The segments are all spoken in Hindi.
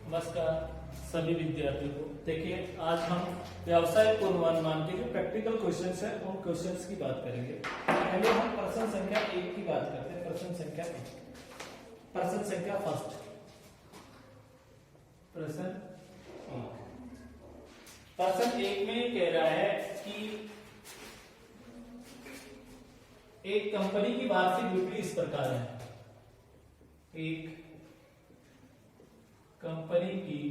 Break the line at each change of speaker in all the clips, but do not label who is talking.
नमस्कार सभी विद्यार्थियों को। देखिए आज हम व्यावसायिक पूर्वानुमान के जो प्रैक्टिकल क्वेश्चंस है उन क्वेश्चंस की बात करेंगे। पहले हम प्रश्न संख्या 1 की बात करते हैं। प्रश्न संख्या 1, प्रश्न संख्या फर्स्ट, प्रश्न 1 में कह रहा है कि एक कंपनी की वार्षिक बिक्री इस प्रकार है। एक कंपनी की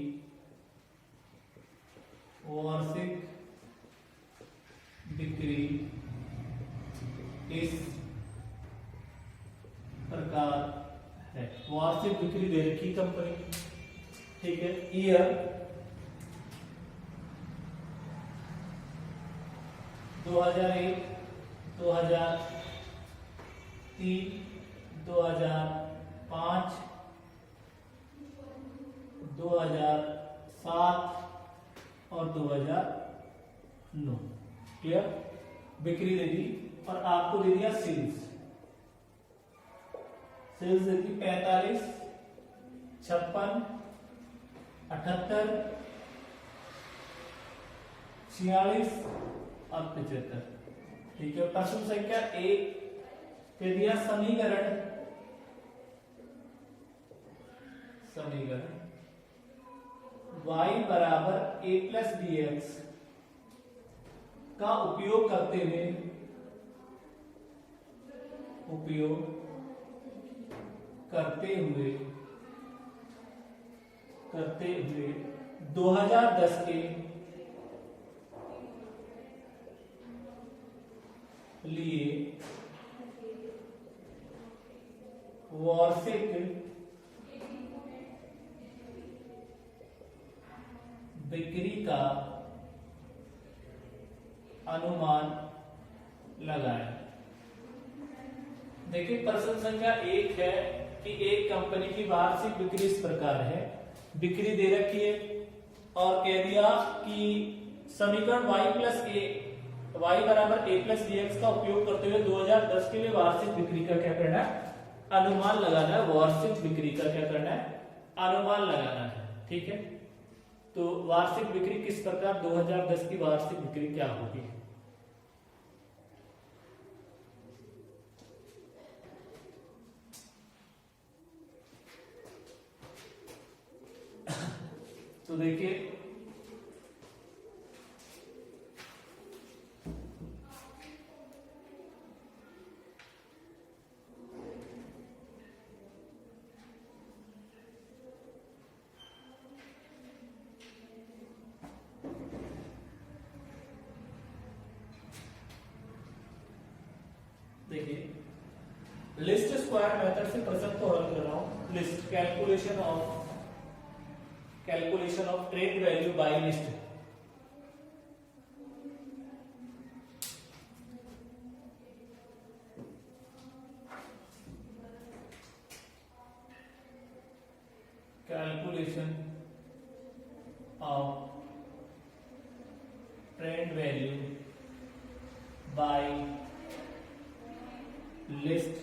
वार्षिक बिक्री इस प्रकार है। वार्षिक बिक्री दे रखी कंपनी, ठीक है। ईयर 2001, 2003, 2005, 2007 और 2009। क्लियर? बिक्री दे दी और आपको दे दिया सेल्स। सेल्स दे दी 45, 56, 78, 46 और 75। ठीक है। प्रश्न संख्या 1 दे दिया समीकरण y बराबर a प्लस बी एक्स का उपयोग करते हुए 2010 के लिए वार्षिक बिक्री का अनुमान लगाएं। देखिए प्रश्न संख्या 1 है कि एक कंपनी की वार्षिक बिक्री इस प्रकार है। बिक्री दे रखी है और कह दिया कि समीकरण y बराबर a प्लस बी एक्स का उपयोग करते हुए 2010 के लिए वार्षिक बिक्री का क्या करना है? अनुमान लगाना है। वार्षिक बिक्री का क्या करना है? अनुमान लगाना है। ठीक है। तो वार्षिक बिक्री किस प्रकार 2010 की वार्षिक बिक्री क्या होगी? तो देखिए लिस्ट स्क्वायर मेथड से प्रश्न को हल कर रहा हूं। Least calculation of trend value by least. Calculation of trend value by least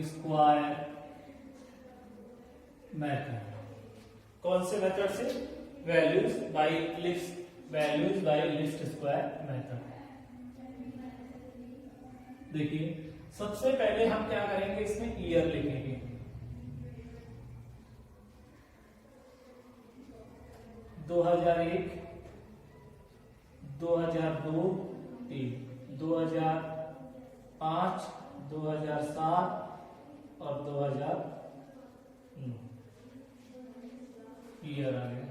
square method. कौन से मेथड से? Values by least square method. देखिए सबसे पहले हम क्या करेंगे, इसमें ईयर लिखेंगे। 2001, 2002, 2005, 2007 और 2009 ईयर आ गया।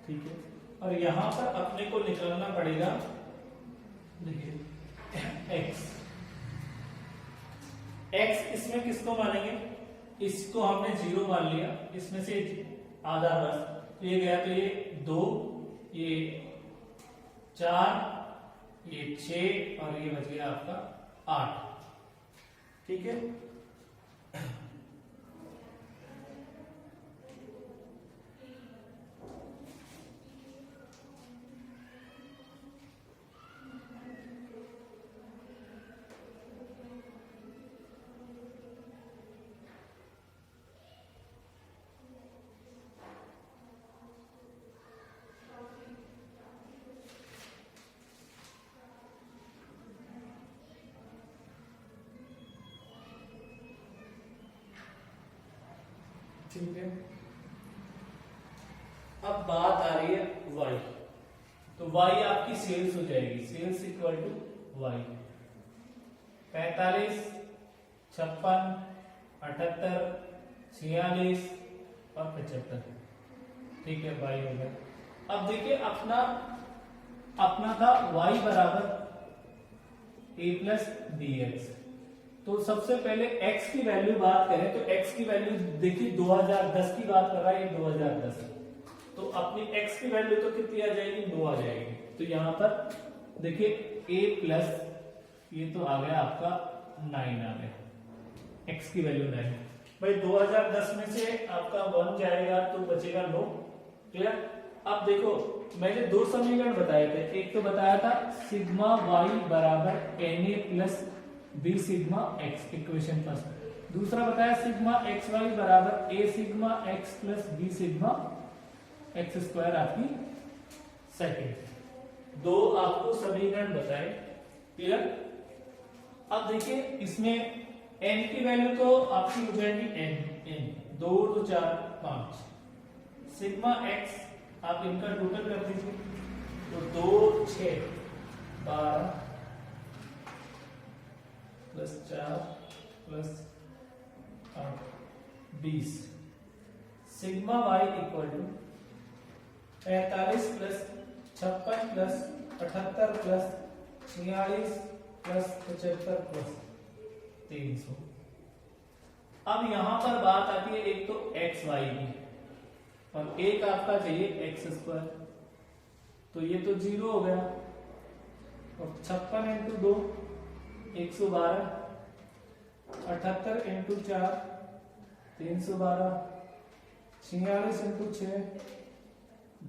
ठीक है। और यहां पर अपने को निकालना पड़ेगा, देखिए x इसमें किसको मानेंगे? इसको हमने 0 मान लिया, इसमें से आधा बस तो ये गया, तो ये 2, ये 4, ये 6 और ये बच गया आपका 8। ठीक है। ठीक है। अब बात आ रही है y, तो y आपकी सेल्स हो जाएगी, सेल्स इक्वल टू y 45, 56, 78, 46 और 75। ठीक है, y हो गया। अब देखिए अपना था y बराबर a प्लस बी एक्स। तो सबसे पहले x की वैल्यू बात करें तो x की वैल्यू देखिए 2010 की बात कर रहा है, ये 2010, तो अपनी x की वैल्यू तो कितनी आ जाएगी, 2 आ जाएगी। तो यहां पर देखिए a प्लस ये तो आ गया आपका 9 आ गया, x की वैल्यू 9। भाई 2010 में से आपका 1 जाएगा तो बचेगा 9। क्लियर। अब देखो मैंने 2 समीकरण बताए थे, एक तो बताया था सिग्मा y बराबर na plus b sigma x, equation first. दूसरा बताया सिग्मा एक्स वाई बराबर a sigma x plus b sigma x square आपकी सेकेंड। 2 आपको समीकरण बताए। क्लियर। अब देखिए इसमें n की वैल्यू तो आपकी हो जाएगी n 2 2 4 5, सिग्मा x आप इनका टोटल कर दीजिए तो 2 6 12 plus 4 plus 8 20, sigma y equal to 45 plus 56 plus 78 plus 46 plus 75 plus 300। अब यहां पर बात आती है एक तो एक्स वाई की और एक आपका चाहिए एक्स स्क्वायर, तो ये तो 0 हो गया। और 56 इंटू 2 112, 78 इंटू 4 312, 46 इंटू 6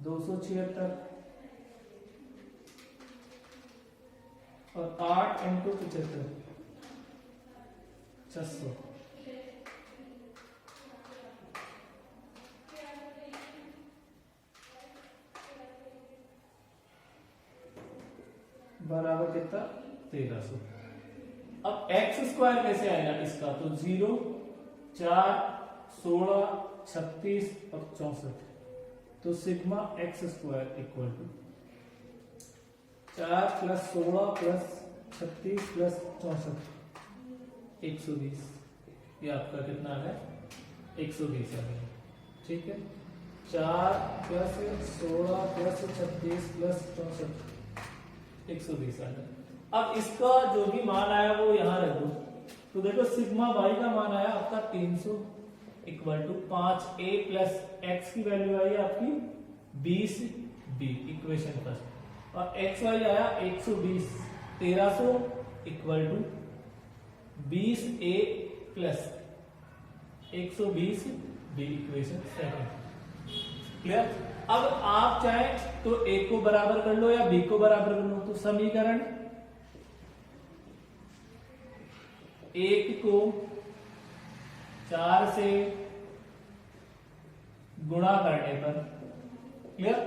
276 और 8 इंटू 75 600। बराबर कितना 1300। अब एक्स स्क्वायर कैसे आएगा इसका, तो 0 4 16 36 और 64, तो sigma x square equal to 4 plus 16 plus 36 plus 64 120। ये आपका कितना आ गया 120 आ गया। ठीक है, 4 प्लस 16 प्लस 36 प्लस 64 120 आ गया। अब इसका जो भी मान आया वो यहां रख दो, तो देखो सिग्मा y का मान आया आपका 300 equal to 5a plus x की वैल्यू आई आपकी 20b, इक्वेशन फर्स्ट, और एक्स वाई आया 120 1300 equal to 20a plus 120b, equation second. Clear. अब आप चाहे तो a को बराबर कर लो या b को बराबर कर लो, तो समीकरण 1 को 4 से गुणा करने पर, क्लियर,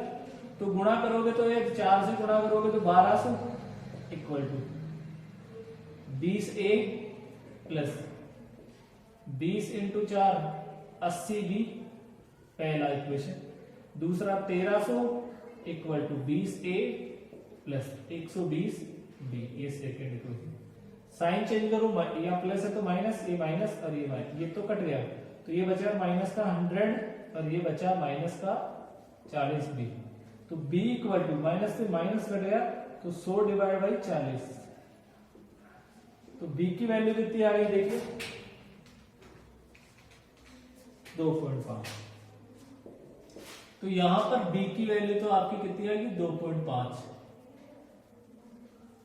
तो गुणा करोगे तो ये 4 से गुणा करोगे तो 1200 equal to 20a plus 20 into 4 80b, पहला इक्वेशन। दूसरा 1300 equal to 20a plus 120b, ये सेकेंड इक्वेशन। साइन चेंज करो, यहाँ प्लस है तो माइनस, ये माइनस और ये माइनस, ये तो कट गया, तो ये बचा माइनस का 100 और ये बचा माइनस का 40b, तो b इक्वल टू माइनस से माइनस कट गया तो 100 डिवाइड बाई 40, तो b की वैल्यू कितनी आ गई देखिए 2.5। तो यहां पर b की वैल्यू तो आपकी कितनी आएगी 2.5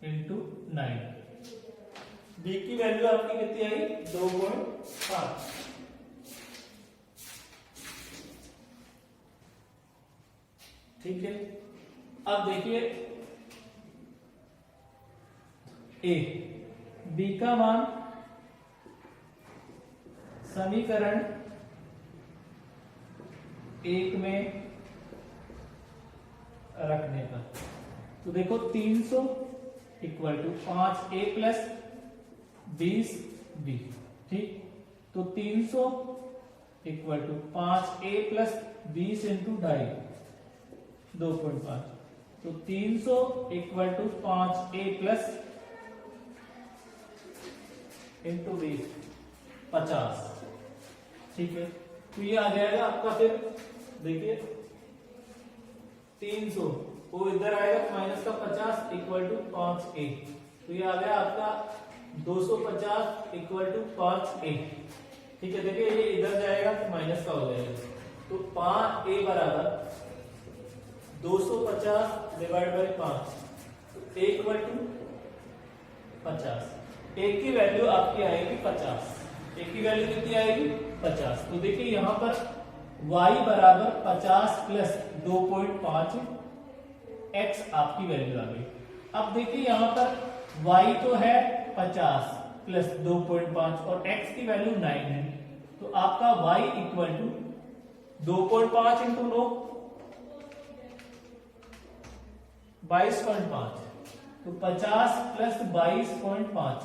इंटू 9, b की वैल्यू आपकी कितनी आई 2.5। ठीक है, अब देखिए a, b का मान समीकरण 1 में रखने पर, तो देखो 300 equal to 5a plus 20b, ठीक, तो 300 equal to 5a plus 20 into 2.5 2.5, तो 300 equal to 5a plus into 20 50। ठीक है, तो ये आ जाएगा आपका, फिर देखिए 300 वो इधर आएगा माइनस का 50 इक्वल टू 5a, तो ये आ गया आपका 250 इक्वल टू 5a। ठीक है, देखिए ये इधर जाएगा तो माइनस का हो जाएगा, तो 5a बराबर 250 divide by 5 equal to 50। a की वैल्यू आपकी आएगी 50, a की वैल्यू कितनी आएगी 50। तो देखिए यहां पर y बराबर 50 प्लस 2.5 x आपकी वैल्यू आ गई। अब देखिए यहां पर y तो है 50 प्लस 2.5 और x की वैल्यू 9 है, तो आपका y इक्वल टू 2.5 इंटू 9 22.5, तो 50 प्लस 22.5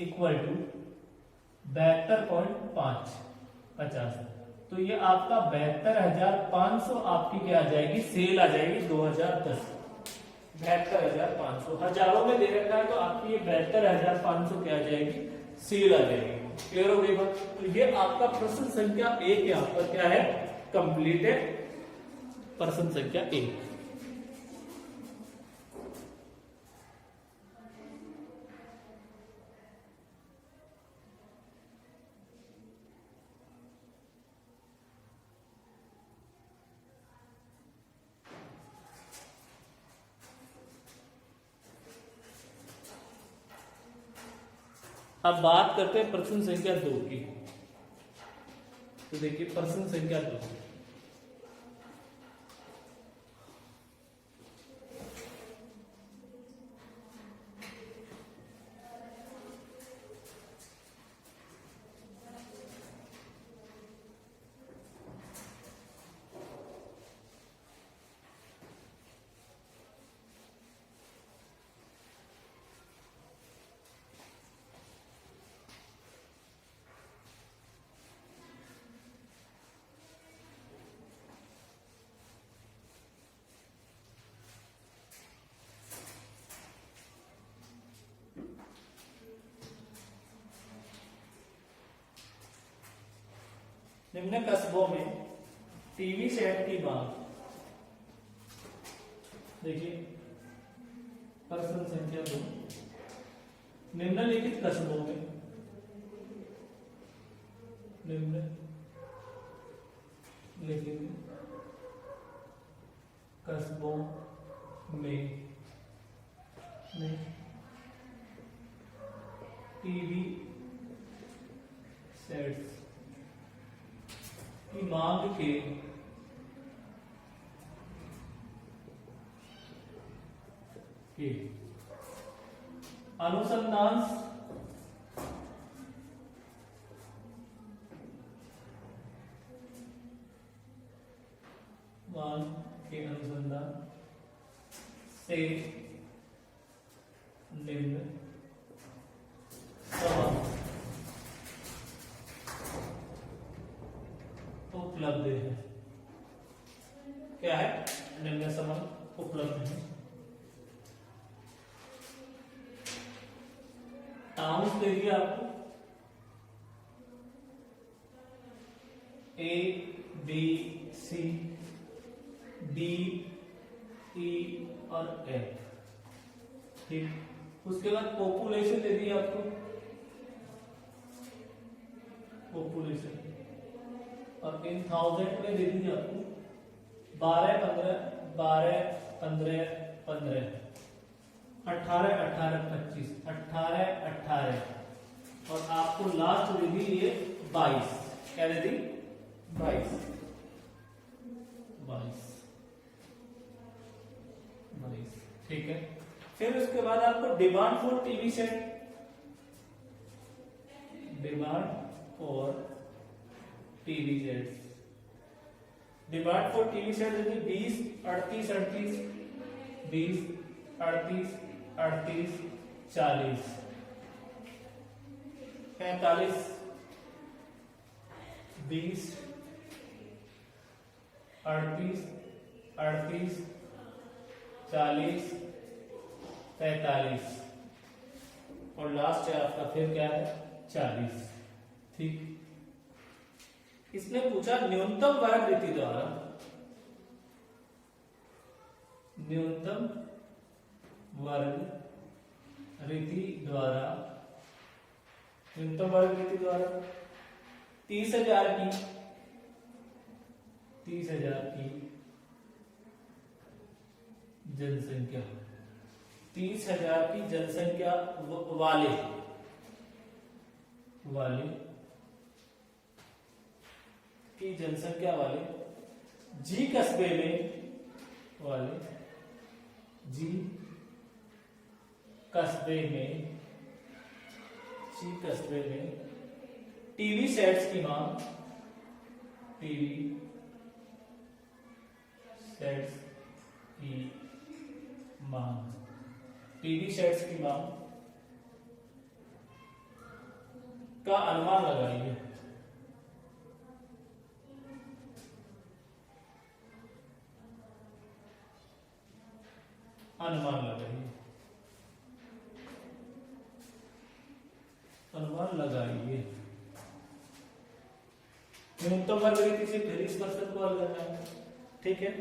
इक्वल टू 72.5 50। तो ये आपका 72,500 आपकी क्या आ जाएगी, सेल आ जाएगी 2010। 72,500 हजारों में दे रखा है, तो आपकी ये 72,500 क्या आ जाएगी, सेल आ जाएगी। क्लियर हो गई बात? तो ये आपका प्रश्न संख्या 1 यहाँ पर क्या है, कंप्लीट है। प्रश्न संख्या 1। अब बात करते हैं प्रश्न संख्या 2 की। तो देखिए प्रश्न संख्या 2, निम्न कस्बों में टीवी सेट की मांग। देखिए प्रश्न संख्या 2, निम्नलिखित कस्बों में, निम्नलिखित कस्बों में टीवी सेट्स की मांग के अनुसंधान से निम्न समान उपलब्ध है। क्या है, निम्न समान उपलब्ध है। टाउन्स दे दिया आपको, A B C D E और F। ठीक, उसके बाद पॉपुलेशन दे दी आपको, पॉपुलेशन, और इन 1000 में दे दी आपको 12 15 12 15 15 18 18 25 18 18 और आपको लास्ट दे दी ये 22। क्या दे दी, 22 22 22। ठीक है, फिर उसके बाद आपको demand for TV set, demand for TV set, demand for TV set देखिए 20 38 38 20 38 38 40 45 20 38, 38, 40, 45 और लास्ट है आपका फिर क्या है 40। ठीक, इसने पूछा न्यूनतम वर्ग रीति द्वारा, न्यूनतम वर्ग रीति द्वारा, न्यूनतम वर्ग रीति द्वारा 30,000 की, 30,000 की जनसंख्या, 30,000 की जनसंख्या वाले की जनसंख्या वाले जी कस्बे में, जी कस्बे में टीवी सेट्स की मांग, टीवी सेट्स की मांग, टीवी सेट्स की मांग का अनुमान लगाइए। अनुमान लगाइए, अनुमान लगाइए। न्यूनतम वर्ग रीति से फिर इस क्वेश्चन को हल करना है। ठीक है,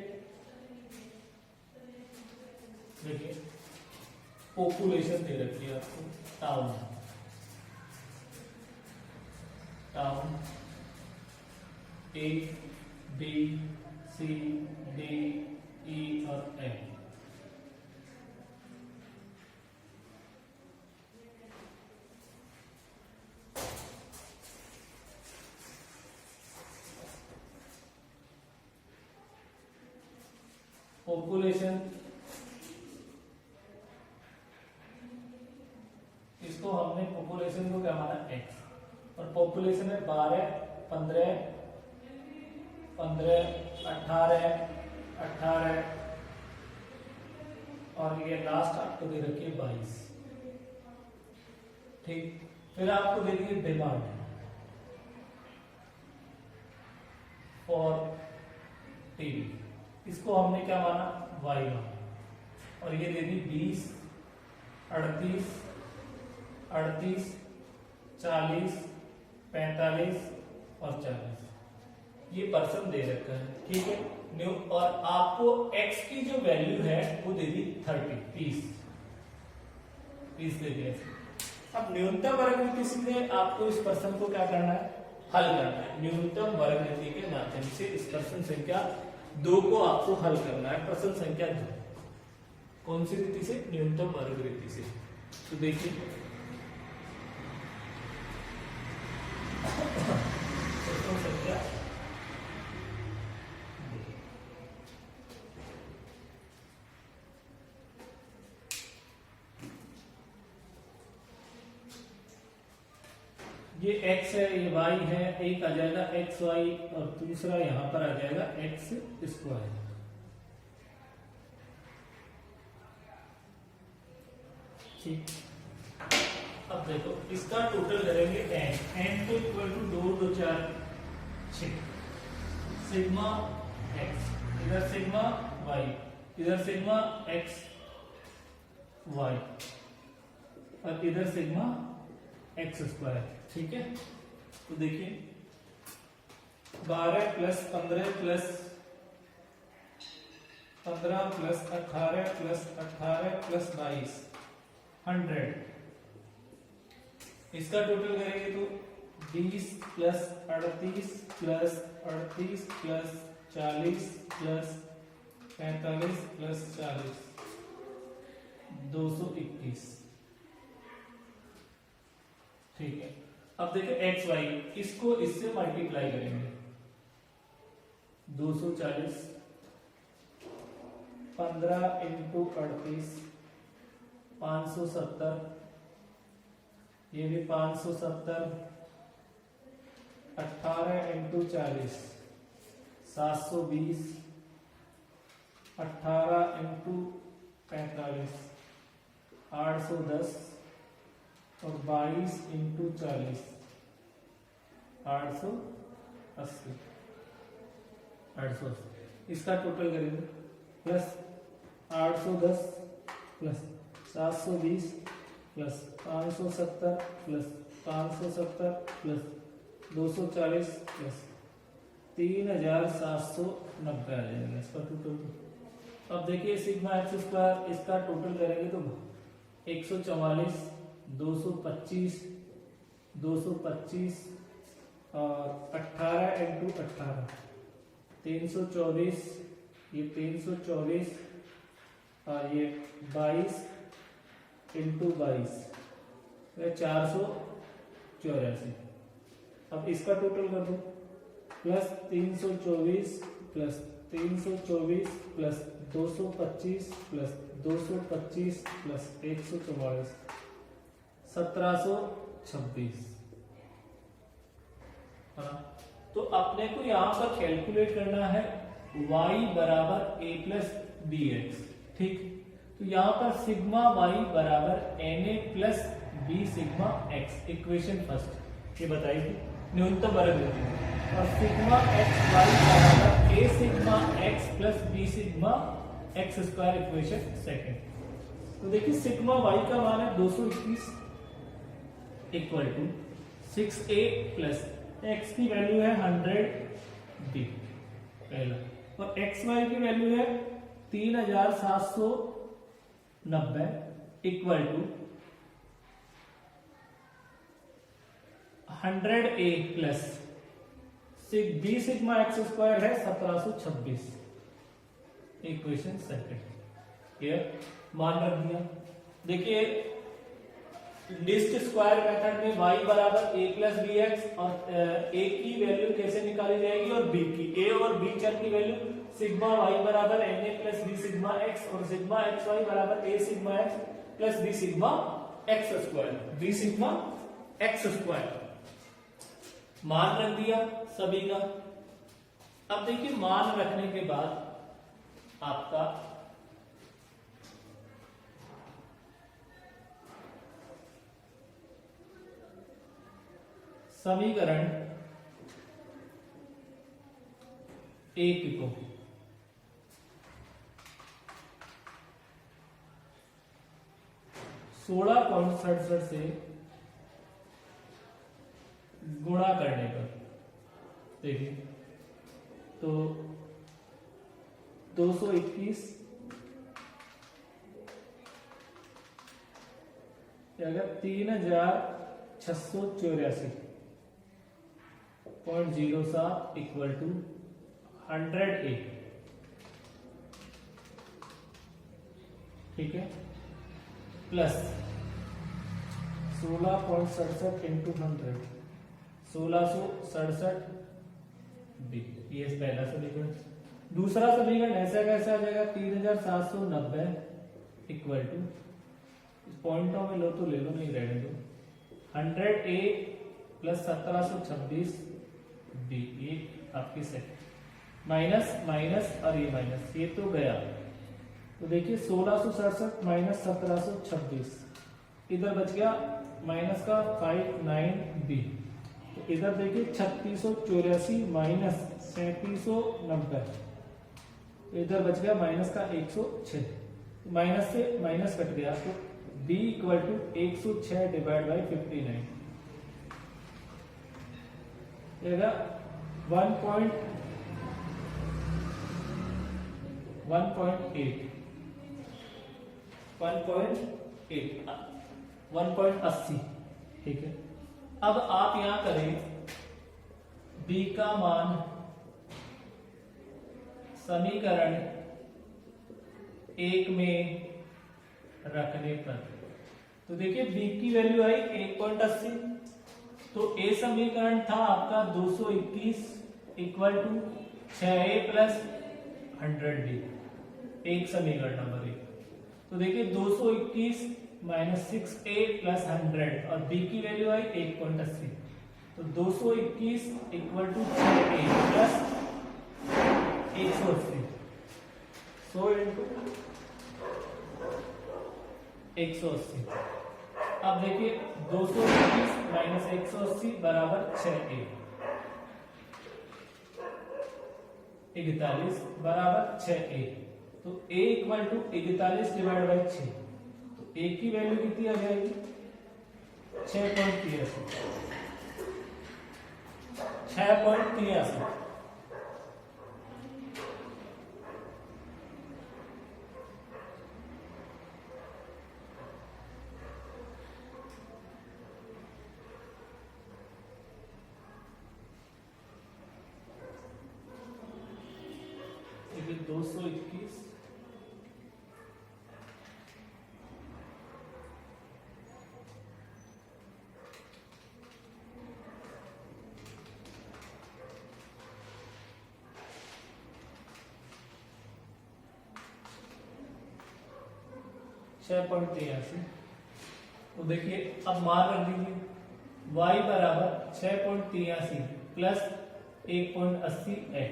देखिए पॉपुलेशन दे रखी है आपको, town, town A B C D E और एफ। पॉपुलेशन, इसको हमने पॉपुलेशन को क्या माना x, और पॉपुलेशन है 12, 15, 15, 18, 18 और ये लास्ट आपको दे रखी है 22। ठीक, फिर आपको दे दी डिमांड फॉर टीवी, इसको हमने क्या माना y माना, और ये दे दी 20, 38, 38, 40, 45 और 40, ये पर्सन दे रखा है। ठीक है, न्यू, और आपको x की जो वैल्यू है वो दे दी 30, 30 दे दिया। अब न्यूनतम वर्ग रीति से आपको इस पर्सन को क्या करना है, हल करना है। न्यूनतम वर्ग रीति के माध्यम से इस पर्सन संख्या 2 को आपको हल करना है। प्रश्न संख्या 2 कौन सी रीति से, न्यूनतम वर्ग रीति से। तो देखिए प्रश्न संख्या ये x है, ये y है, एक आ जाएगा एक्स वाई और दूसरा यहां पर आ जाएगा एक्स स्क्वायर। ठीक, अब देखो इसका टोटल करेंगे n को इक्वल टू 2 2 4 6 सिग्मा x, इधर सिग्मा y, इधर सिग्मा x y और इधर सिग्मा एक्स स्क्वायर। ठीक है, तो देखिए 12 plus 15 plus 15 plus 18 plus 18 plus 22 100, इसका टोटल करेंगे तो 20 plus 38 plus 38 plus 40 plus 45 plus 40 221। ठीक है, अब देखिए एक्स वाई, इसको इससे मल्टीप्लाई करेंगे 240 15 इंटू 38 570, ये भी 570 18 इंटू 40 720 18 इंटू 45 810 और 22 इंटू 40 880 880। इसका टोटल करेंगे plus 810 plus 720 plus 570 plus 570 plus 240 plus 3790 आ जाएगा इसका टोटल। अब देखिए सिग्मा एक्स स्क्वायर इसका टोटल करेंगे तो 144 225 225 और 18 इंटू 18 324, ये 324 और ये 22 इंटू 22 484। अब इसका टोटल कर दो plus 324 plus 324 plus 225 plus 225 plus 144 1726। तो अपने को यहां पर कैलकुलेट करना है y बराबर a प्लस बी एक्स। ठीक, तो यहां पर सिग्मा y बराबर na plus b sigma x equation first ये बताइए न्यूनतम वर्ग होती है, और सिग्मा एक्स वाई बराबर a sigma x plus b sigma x square equation second. तो देखिए सिग्मा y का मान है 221 equal to 6a plus x की वैल्यू है 100b पहला, और xy की वैल्यू है 3790 equal to 100a plus b sigma x square है 1726 इक्वेशन सेकंड। ये मान रख दिया। देखिए लिस्ट स्क्वायर मेथड में y बराबर a प्लस बी एक्स, और a की वैल्यू कैसे निकाली जाएगी और b की, a और b चर की वैल्यू सिग्मा y बराबर na plus b sigma x और सिग्मा xy बराबर a sigma x plus b sigma x square, b sigma x square मान रख दिया सभी का। अब देखिए मान रखने के बाद आपका समीकरण 1 को 16.67 से गुणा करने पर देखिए तो 221 अगर 3684.07 इक्वल टू 100a, ठीक है, प्लस 16.67 इंटू 100 1667 बी, ये पहला समीकरण। दूसरा समीकरण ऐसा कैसा आ जाएगा 3790 इक्वल टू, पॉइंटों में लो तो ले लो, नहीं रहने दो, 100a प्लस 1726 बी, ये आपकी सेट माइनस माइनस और ये माइनस, ये तो गया। तो देखिए 1667 माइनस 1726, इधर बच गया माइनस का 59b, तो इधर देखिए 3684 माइनस 3790, इधर बच गया माइनस का 106, माइनस से माइनस कट गया, तो b equal to 106 divide by 59 देगा 1.8 1.80, ठीक है। अब आप यहां करें b का मान समीकरण 1 में रखने पर, तो देखिए b की वैल्यू आई 1.80, तो a समीकरण था आपका 221 equal to 6a plus 100b, एक समीकरण नंबर 1। तो देखिए 221 माइनस 6a प्लस 100 और b की वैल्यू आई 1.80, तो 221 equal to 6a plus 180, 100 into 180। अब देखिए 221 माइनस 180 बराबर 6a, 41 बराबर 6a। तो a equal to 41 divide by 6, तो a की वैल्यू कितनी आ जाएगी 6.83। 6.83 221 6.83। तो देखिए अब मान रख दीजिए y बराबर 6.83 प्लस 1.80 x।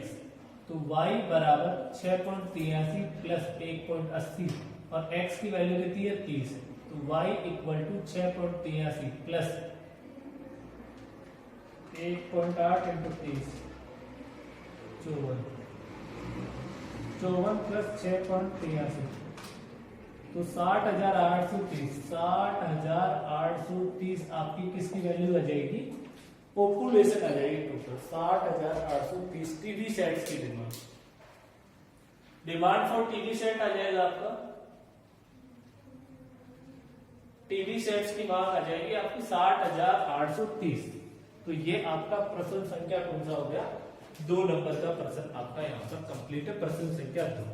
तो y बराबर 6.83 प्लस 1.80 और x की वैल्यू कितनी है 30। तो y equal to 6.83 plus 1.8 into 30 54 plus 6.83 तो 60,830। 60,830 आपकी किसकी वैल्यू आ जाएगी पॉपुलेशन आ जाएगी टोटल 60,830 टीवी सेट्स की डिमांड फॉर टीवी सेट आ जाएगा आपका। टीवी सेट्स की मांग आ जाएगी आपकी 60,830। तो ये आपका प्रश्न संख्या कौन सा हो गया 2 नंबर का प्रश्न आपका यहाँ पर कंप्लीट है। प्रश्न संख्या 2।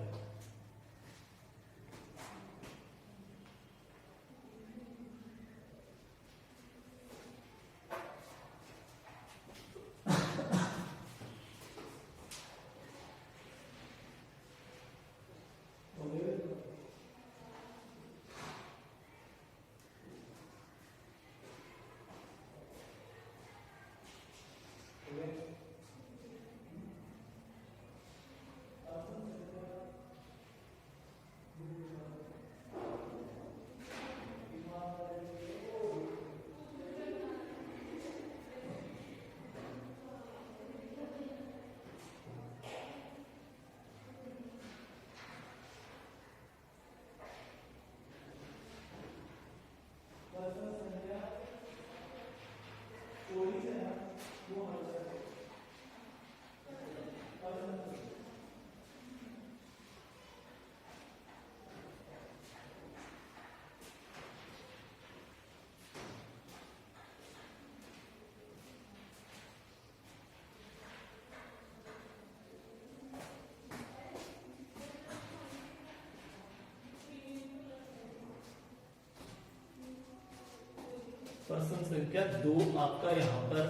प्रश्न संख्या 2 आपका यहाँ पर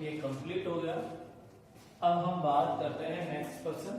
ये कंप्लीट हो गया। अब हम बात करते हैं नेक्स्ट प्रश्न।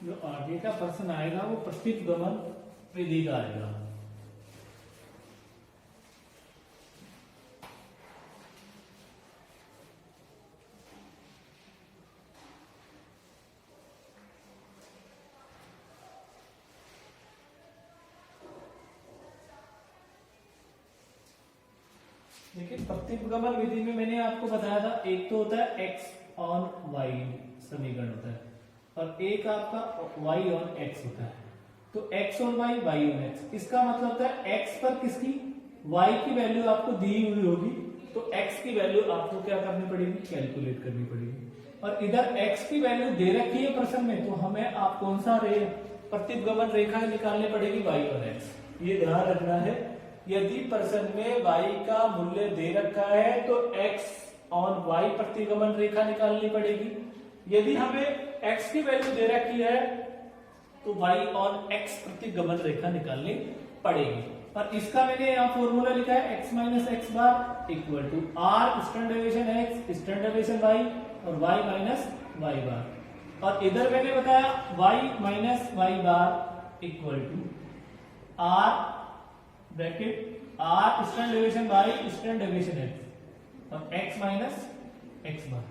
जो आगे का प्रश्न आएगा वो प्रस्थितगमन विधि का आएगा। देखिए प्रतिगमन विधि में मैंने आपको बताया था एक तो होता है एक्स ऑन वाई समीकरण होता है और एक आपका y ऑन x होता है। तो x on y, y on x, इसका मतलब होता है x पर किसकी, y की वैल्यू आपको दी हुई होगी, तो x की वैल्यू आपको क्या करनी पड़ेगी, कैलकुलेट करनी पड़ेगी। और इधर x की वैल्यू दे रखी है प्रश्न में, तो हमें आप कौन सा प्रतिगमन रेखा निकालनी पड़ेगी, y ऑन x। ये ध्यान रखना है, यदि प्रश्न में y का मूल्य दे रखा है तो x ऑन y प्रतिगमन रेखा निकालनी पड़ेगी। यदि हमें x की वैल्यू दे रखी है तो y ऑन x प्रतिगमन रेखा निकालनी पड़ेगी। और इसका मैंने यहाँ फॉर्मूला लिखा है x minus x bar equal to r standard deviation x standard deviation y और y माइनस y बार। और इधर मैंने बताया y minus y bar equal to r bracket r standard deviation y standard deviation x और x माइनस x बार।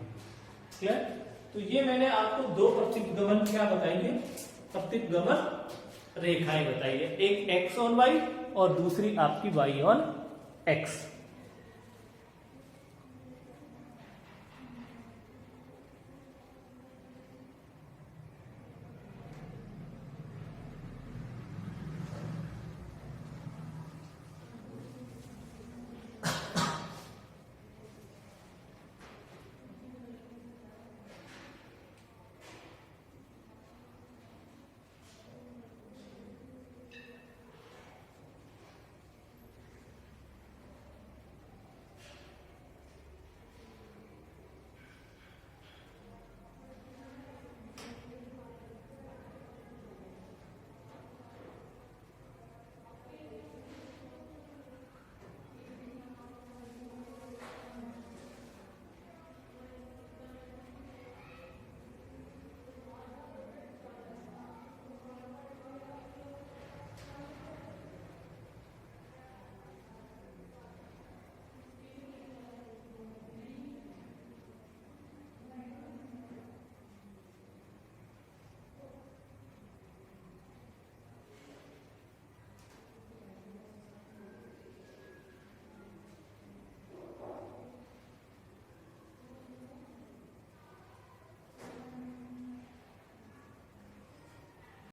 ठीक है, तो ये मैंने आपको दो प्रतिगमन क्या बताई है, प्रतिगमन रेखाएं बताई है, एक x ऑन y और दूसरी आपकी y ऑन x।